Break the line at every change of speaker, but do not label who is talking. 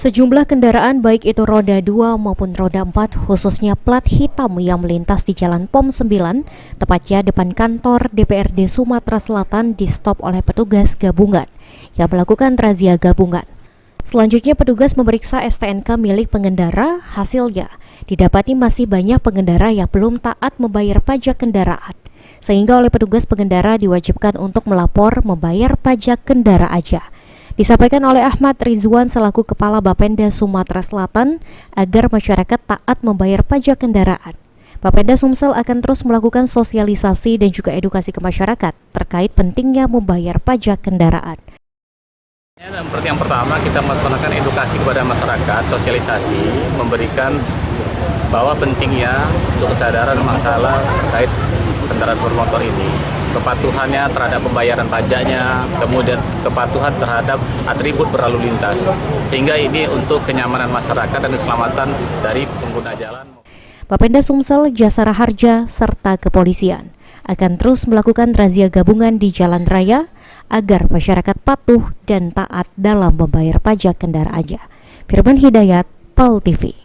Sejumlah kendaraan baik itu roda 2 maupun roda 4 khususnya plat hitam yang melintas di Jalan POM 9, tepatnya depan kantor DPRD Sumatera Selatan di-stop oleh petugas gabungan yang melakukan razia gabungan. Selanjutnya petugas memeriksa STNK milik pengendara, hasilnya didapati masih banyak pengendara yang belum taat membayar pajak kendaraan. Sehingga oleh petugas pengendara diwajibkan untuk melapor membayar pajak kendaraannya. Disampaikan oleh Ahmad Rizwan selaku Kepala Bapenda Sumatera Selatan agar masyarakat taat membayar pajak kendaraan. Bapenda Sumsel akan terus melakukan sosialisasi dan juga edukasi ke masyarakat terkait pentingnya membayar pajak kendaraan.
Yang pertama kita melaksanakan edukasi kepada masyarakat, sosialisasi, memberikan bahwa pentingnya untuk kesadaran masalah terkait kendaraan bermotor ini, kepatuhannya terhadap pembayaran pajaknya, kemudian kepatuhan terhadap atribut berlalu lintas, sehingga ini untuk kenyamanan masyarakat dan keselamatan dari pengguna jalan.
Bapenda Sumsel, Jasara Harja, serta kepolisian akan terus melakukan razia gabungan di jalan raya agar masyarakat patuh dan taat dalam membayar pajak kendaraannya. Firman Hidayat, PAL TV.